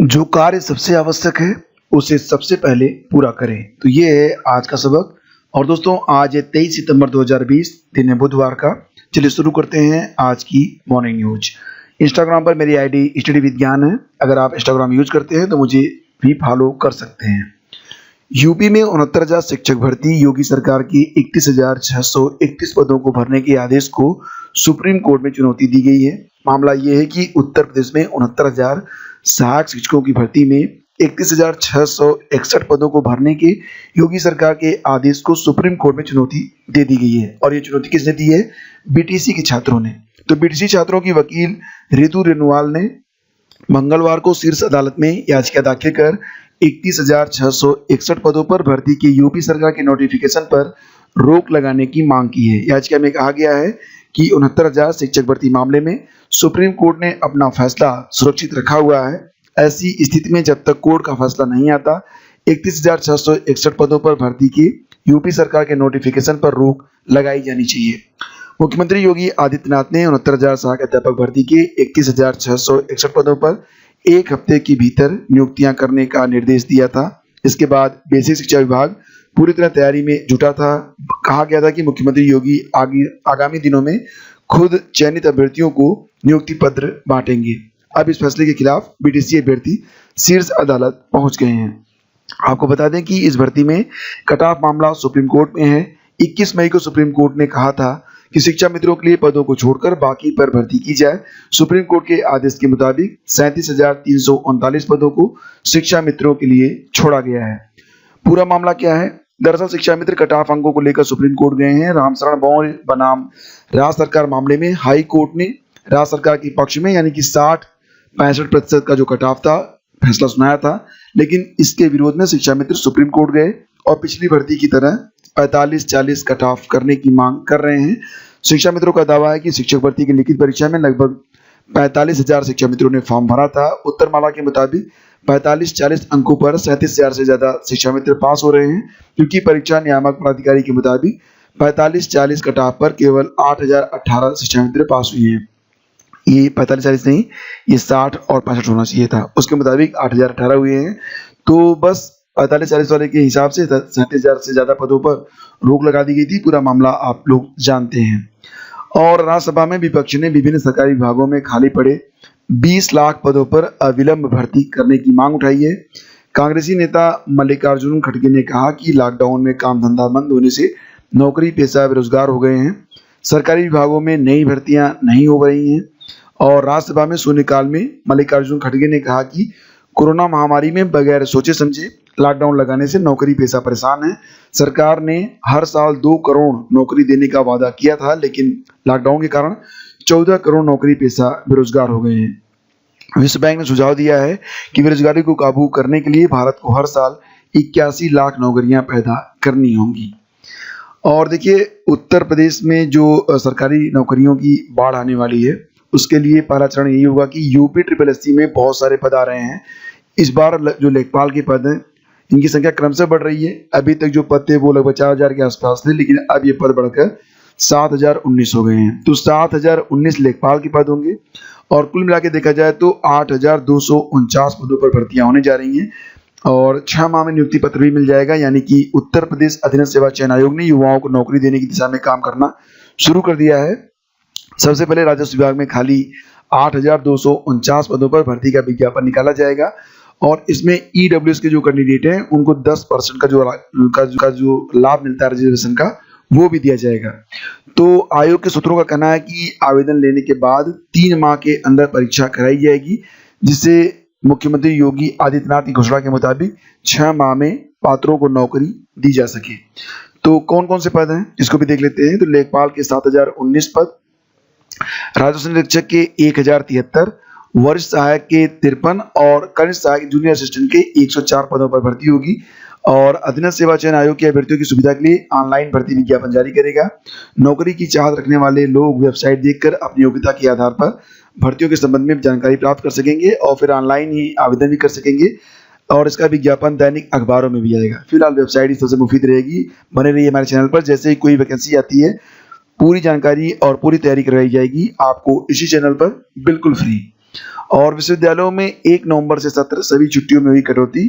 जो कार्य सबसे आवश्यक है उसे सबसे पहले पूरा करें। तो ये है आज का सबक। और दोस्तों आज है 23 सितंबर 2020, दिन है बुधवार का। चलिए शुरू करते हैं आज की मॉर्निंग न्यूज। इंस्टाग्राम पर मेरी आईडी स्टडी विज्ञान है। अगर आप इंस्टाग्राम यूज करते हैं तो मुझे भी फॉलो कर सकते हैं। यूपी में 69,000 शिक्षक भर्ती। योगी सरकार की 31,631 पदों को भरने के आदेश को सुप्रीम कोर्ट में चुनौती दी गई है। मामला ये है कि उत्तर प्रदेश में 69,000 सहायक शिक्षकों की भर्ती में 31,661 पदों को भरने के योगी सरकार के आदेश को सुप्रीम कोर्ट में चुनौती दे दी गई है। और ये चुनौती किसने दी है? बीटीसी के छात्रों ने। तो बीटीसी छात्रों की वकील रितु रेणुवाल ने मंगलवार को शीर्ष अदालत में याचिका दाखिल कर 31,661 पदों पर भर्ती के यूपी सरकार के नोटिफिकेशन पर रोक लगाने की मांग की है। याचिका में कहा गया है कि 69,000 शिक्षक भर्ती मामले में सुप्रीम कोर्ट ने अपना फैसला सुरक्षित रखा हुआ है। ऐसी स्थिति में जब तक कोर्ट का फैसला नहीं आता 31,661 पदों पर भर्ती के यूपी सरकार के नोटिफिकेशन पर रोक लगाई जानी चाहिए। मुख्यमंत्री योगी आदित्यनाथ ने 69,000 सहायक अध्यापक भर्ती के 31,661 पदों पर एक हफ्ते के भीतर नियुक्तियां करने का निर्देश दिया था। इसके बाद बेसिक शिक्षा विभाग पूरी तरह तैयारी में जुटा था। कहा गया था कि मुख्यमंत्री योगी आगामी दिनों में खुद चयनित अभ्यर्थियों को नियुक्ति पत्र बांटेंगे। अब इस फैसले के खिलाफ बीटीसी अभ्यर्थी शीर्ष अदालत पहुंच गए हैं। आपको बता दें कि इस भर्ती में कट ऑफ मामला सुप्रीम कोर्ट में है। 21 मई को सुप्रीम कोर्ट ने कहा था कि शिक्षा मित्रों के लिए पदों को छोड़कर बाकी पर भर्ती की जाए। सुप्रीम कोर्ट के आदेश के मुताबिक 37,339 पदों को शिक्षा मित्रों के लिए छोड़ा गया है। पूरा मामला क्या है? दरअसल शिक्षा मित्र कट ऑफ अंकों को लेकर सुप्रीम कोर्ट गए हैं। रामशरण बौर बनाम राज्य सरकार मामले में हाई कोर्ट ने राज्य सरकार के पक्ष में यानी कि 60-65% का जो कट ऑफ था फैसला सुनाया था, लेकिन इसके विरोध में शिक्षा मित्र सुप्रीम कोर्ट गए और पिछली भर्ती की तरह 45-40 कट ऑफ करने की मांग कर रहे हैं। शिक्षा मित्रों का दावा है कि शिक्षक भर्ती की लिखित परीक्षा में लगभग 45,000 शिक्षा मित्रों ने फॉर्म भरा था। उत्तरमाला के मुताबिक 45-40 अंकों पर 37,000 से ज्यादा शिक्षा मित्र पास हो रहे हैं, क्योंकि परीक्षा नियामक प्राधिकारी के मुताबिक 45-40 कट ऑफ पर केवल 8,018 शिक्षा मित्र पास हुए हैं। ये 45-40 नहीं, ये 60 और 65 होना चाहिए था। उसके मुताबिक 8,018 हुए हैं। तो बस 45-40 वाले के हिसाब से 37,000 से ज्यादा पदों पर रोक लगा दी गई थी। पूरा मामला आप लोग जानते हैं। और राज्यसभा में विपक्ष ने विभिन्न सरकारी विभागों में खाली पड़े 20 लाख पदों पर अविलंब भर्ती करने की मांग उठाई है। कांग्रेसी नेता मल्लिकार्जुन खड़गे ने कहा कि लॉकडाउन में काम धंधा बंद होने से नौकरी पेशा बेरोजगार हो गए हैं। सरकारी विभागों में नई भर्तियां नहीं हो रही हैं। और राज्यसभा में शून्यकाल में मल्लिकार्जुन खड़गे ने कहा कि कोरोना महामारी में बगैर सोचे समझे लॉकडाउन लगाने से नौकरी पेशा परेशान है। सरकार ने हर साल 2 करोड़ नौकरी देने का वादा किया था, लेकिन लॉकडाउन के कारण 14 करोड़ नौकरी पेशा बेरोजगार हो गए हैं। विश्व बैंक ने सुझाव दिया है कि बेरोजगारी को काबू करने के लिए भारत को हर साल 81 लाख नौकरियां पैदा करनी होंगी। और देखिए, उत्तर प्रदेश में जो सरकारी नौकरियों की बाढ़ आने वाली है, उसके लिए पहला चरण यही होगा कि यूपी SSSC में बहुत सारे पद आ रहे हैं। इस बार जो लेखपाल के पद हैं, इनकी संख्या क्रमशः बढ़ रही है। अभी तक जो पद थे वो लगभग 4,000 के आसपास थे, लेकिन अब ये पद बढ़कर 7,019 हो गए हैं। तो 7,019 लेखपाल के पद होंगे और कुल मिला के देखा जाए तो 8,249 पदों पर भर्तियां होने जा रही हैं। और 6 माह में नियुक्ति पत्र भी मिल जाएगा। यानी कि उत्तर प्रदेश अधीनस्थ सेवा चयन आयोग ने युवाओं को नौकरी देने की दिशा में काम करना शुरू कर दिया है। सबसे पहले राजस्व विभाग में खाली 8,249 पदों पर भर्ती का विज्ञापन निकाला जाएगा और इसमें EWS के जो कैंडिडेट हैं उनको 10% का जो लाभ मिलता है रिजर्वेशन का, वो भी दिया जाएगा। तो आयोग के सूत्रों का कहना है कि आवेदन लेने के बाद 3 माह के अंदर परीक्षा कराई जाएगी, जिससे मुख्यमंत्री योगी आदित्यनाथ की घोषणा के मुताबिक 6 माह में पात्रों को नौकरी दी जा सके। तो कौन कौन से पद हैं इसको भी देख लेते हैं। तो लेखपाल के 7,019 पद, राजस्व निरीक्षक के 1,073, वरिष्ठ सहायक के 53 और कनिष्ठ सहायक जूनियर असिस्टेंट के 104 पदों पर भर्ती होगी। और अधीनस्थ सेवा चयन आयोग के अभ्यर्थियों की सुविधा के लिए ऑनलाइन भर्ती विज्ञापन जारी करेगा। नौकरी की चाहत रखने वाले लोग वेबसाइट देखकर अपनी योग्यता के आधार पर भर्तियों के संबंध में जानकारी प्राप्त कर सकेंगे और फिर ऑनलाइन ही आवेदन भी कर सकेंगे। और इसका विज्ञापन दैनिक अखबारों में भी आएगा। फिलहाल वेबसाइट ही सबसे मुफीद रहेगी। बने रहिए हमारे चैनल पर। जैसे ही कोई वैकेंसी आती है पूरी जानकारी और पूरी तैयारी करवाई जाएगी आपको इसी चैनल पर बिल्कुल फ्री। और विश्वविद्यालयों में 1 नवंबर से सत्र, सभी छुट्टियों में हुई कटौती।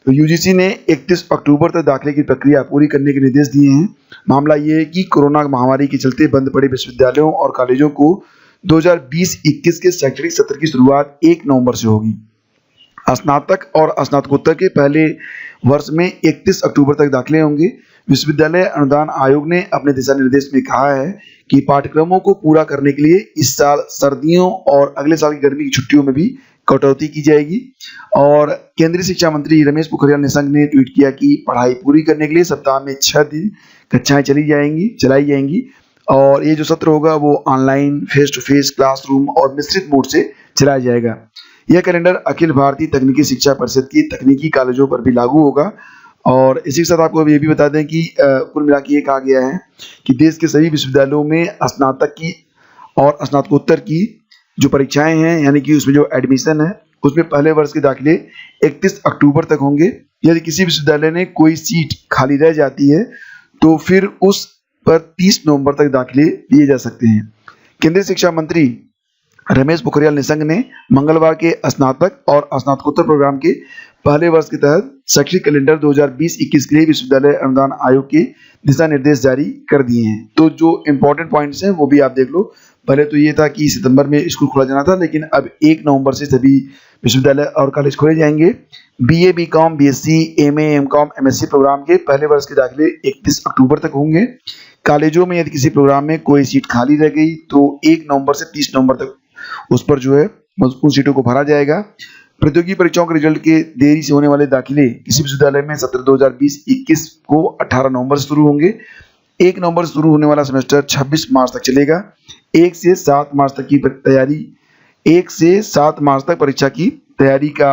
तो यूजीसी ने 31 अक्टूबर तक दाखिले की प्रक्रिया पूरी करने के निर्देश दिए हैं। मामला ये है कि कोरोना महामारी के चलते बंद पड़े विश्वविद्यालयों और कॉलेजों को 2020-21 के शैक्षणिक सत्र की शुरुआत 1 नवंबर से होगी। स्नातक और स्नातकोत्तर के पहले वर्ष में 31 अक्टूबर तक दाखिले होंगे। विश्वविद्यालय अनुदान आयोग ने अपने दिशा निर्देश में कहा है कि पाठ्यक्रमों को पूरा करने के लिए इस साल सर्दियों और अगले साल की गर्मी की छुट्टियों में भी कटौती की जाएगी। और केंद्रीय शिक्षा मंत्री रमेश पोखरियाल निशंक ने ट्वीट किया कि पढ़ाई पूरी करने के लिए सप्ताह में 6 दिन कक्षाएं चलाई जाएंगी और ये जो सत्र होगा वो online, face to face, classroom और मिश्रित मोड से चलाया जाएगा। यह कैलेंडर अखिल भारतीय तकनीकी शिक्षा परिषद की तकनीकी कॉलेजों पर भी लागू होगा। और इसी के साथ आपको ये भी बता दें कि कुल मिला के ये कहा गया है कि देश के सभी विश्वविद्यालयों में स्नातक की और स्नातकोत्तर की जो परीक्षाएं हैं, यानी कि उसमें जो एडमिशन है, उसमें पहले वर्ष के दाखिले 31 अक्टूबर तक होंगे। यदि किसी विश्वविद्यालय ने कोई सीट खाली रह जाती है तो फिर उस पर 30 नवंबर तक दाखिले लिए जा सकते हैं। केंद्रीय शिक्षा मंत्री रमेश पोखरियाल निशंक ने मंगलवार के स्नातक और स्नातकोत्तर प्रोग्राम के पहले वर्ष के तहत शैक्षणिक कैलेंडर 2020-21 के लिए विश्वविद्यालय अनुदान आयोग के दिशा निर्देश जारी कर दिए हैं। तो जो इम्पोर्टेंट पॉइंट्स हैं वो भी आप देख लो। पहले तो ये था कि सितंबर में स्कूल खोला जाना था, लेकिन अब 1 नवंबर से सभी विश्वविद्यालय और कॉलेज खोले जाएंगे। BA, BCom, BSc, MA, MCom, MSc programme के पहले वर्ष के दाखिले 31 अक्टूबर तक होंगे। कॉलेजों में यदि किसी प्रोग्राम में कोई सीट खाली रह गई तो 1 नवंबर से 30 नवंबर तक उस पर जो है उन सीटों को भरा जाएगा। प्रतियोगी परीक्षाओं के रिजल्ट के देरी से होने वाले दाखिले किसी विश्वविद्यालय में सत्र 2020-21 को 18 नवंबर से शुरू होंगे। 1 नवंबर से शुरू होने वाला सेमेस्टर 26 मार्च तक चलेगा। 1 से 7 मार्च तक परीक्षा की तैयारी का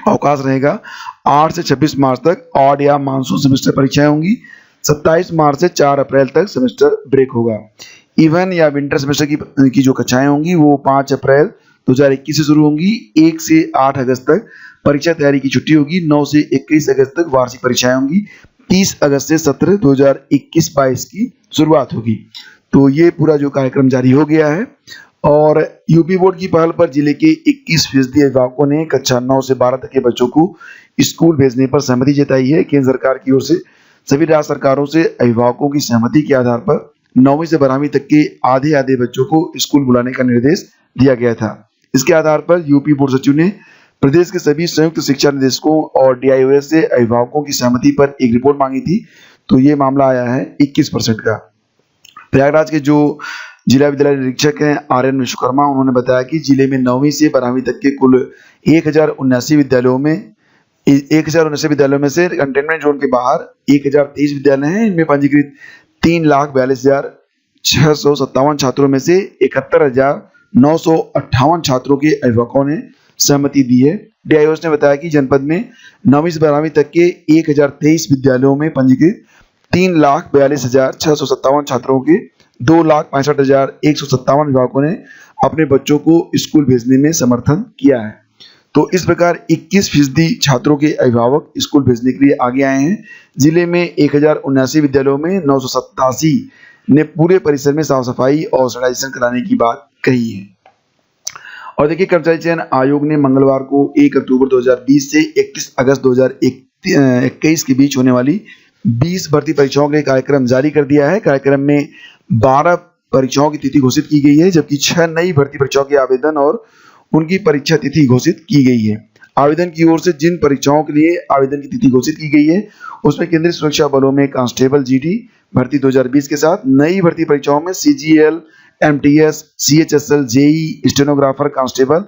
अवकाश रहेगा। 8 से 26 मार्च तक ऑड या मानसून सेमेस्टर परीक्षाएं होंगी। 27 मार्च से 4 अप्रैल तक सेमेस्टर ब्रेक होगा। इवन या विंटर सेमेस्टर की जो कक्षाएं होंगी वो 5 अप्रैल 2021 से शुरू होंगी। 1 से 8 अगस्त तक परीक्षा तैयारी की छुट्टी होगी। 9 से 21 अगस्त तक वार्षिक परीक्षाएं होंगी। 30 अगस्त से सत्र 2021-22 की शुरुआत होगी। तो ये पूरा जो कार्यक्रम जारी हो गया है। और यूपी बोर्ड की पहल पर जिले के 21% अभिभावकों ने कक्षा 9 से 12 तक के बच्चों को स्कूल भेजने पर सहमति जताई है। केंद्र सरकार की ओर से सभी राज्य सरकारों से अभिभावकों की सहमति के आधार पर 9वीं से 12वीं तक के आधे बच्चों को स्कूल बुलाने का निर्देश दिया गया था। इसके आधार पर यूपी बोर्ड सचिव ने प्रदेश के सभी संयुक्त शिक्षा निदेशकों और डीआईओएस से अभिभावकों की सहमति पर एक रिपोर्ट मांगी थी। तो ये मामला आया है 21% का। प्रयागराज के जो जिला विद्यालय निरीक्षक हैं आर्यन विश्वकर्मा, उन्होंने बताया कि जिले में 9वीं से 12वीं तक के कुल 1079 विद्यालयों में से कंटेनमेंट जोन के बाहर 1023 विद्यालय हैं। इनमें पंजीकृत 3,42,657 छात्रों में से 71,958 छात्रों के अभिभावकों ने सहमति दी है। डीआईओएस ने बताया कि जनपद में 9वीं से 12वीं तक के 1023 विद्यालयों में पंजीकृत 3,42,657 छात्रों के 2,65,157 अभिभावकों ने अपने बच्चों को स्कूल भेजने में समर्थन किया है। तो इस प्रकार 21% छात्रों के अभिभावक स्कूल भेजने के लिए आगे आए हैं। जिले में 1079 विद्यालयों में 987 ने पूरे परिसर में साफ सफाई और सैनिटाइजेशन कराने की बात कही है। और देखिए, कर्मचारी चयन आयोग ने मंगलवार को 1 अक्टूबर 2020 से 31 अगस्त 2021 के बीच होने वाली 20 भर्ती परीक्षाओं के लिए कार्यक्रम जारी कर दिया है। कार्यक्रम में 12 परीक्षाओं की तिथि घोषित की गई है, जबकि 6 नई भर्ती परीक्षाओं के आवेदन और उनकी परीक्षा तिथि घोषित की गई है। आवेदन की ओर से जिन परीक्षाओं के लिए आवेदन की तिथि घोषित की गई है उसमें केंद्रीय सुरक्षा बलों में कांस्टेबल जीडी भर्ती 2020 के साथ नई भर्ती परीक्षाओं में CGL, MTS, CHSL, JE, stenographer, constable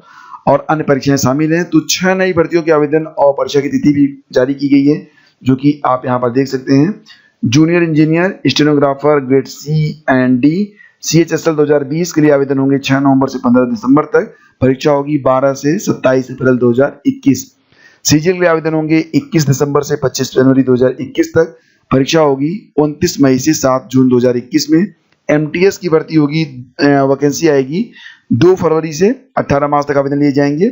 और अन्य परीक्षाएं शामिल हैं। तो 6 नई भर्तियों के आवेदन और परीक्षा की तिथि भी जारी की गई है, जो कि आप यहाँ पर देख सकते हैं। Junior engineer, stenographer grade C and D, CHSL 2020 के लिए आवेदन होंगे 6 नवंबर से 15 दिसंबर तक। परीक्षा होगी 12 से 27 अप्रैल 2021। सीजीएल के लिए आवेदन होंगे 21 दिसंबर से 25 जनवरी 2021 तक। परीक्षा होगी 29 मई से 7 जून 2021 में। एमटीएस की भर्ती होगी, वैकेंसी आएगी 2 फरवरी से 18 मार्च तक आवेदन लिए जाएंगे।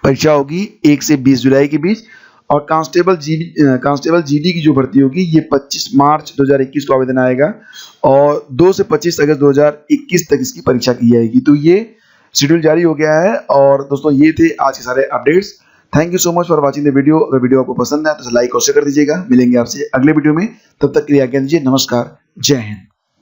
परीक्षा होगी 1 से 20 जुलाई के बीच। और कांस्टेबल जीडी की जो भर्ती होगी ये 25 मार्च 2021 को आवेदन आएगा और 2 से 25 अगस्त 2021 तक इसकी परीक्षा की जाएगी। तो ये शेड्यूल जारी हो गया है। और दोस्तों ये थे आज के सारे updates. Thank you so much for watching the video. अगर वीडियो आपको पसंद है तो लाइक और शेयर कर दीजिएगा। मिलेंगे आपसे अगले वीडियो में, तब तक के लिए आज्ञा दीजिए। नमस्कार, जय हिंद।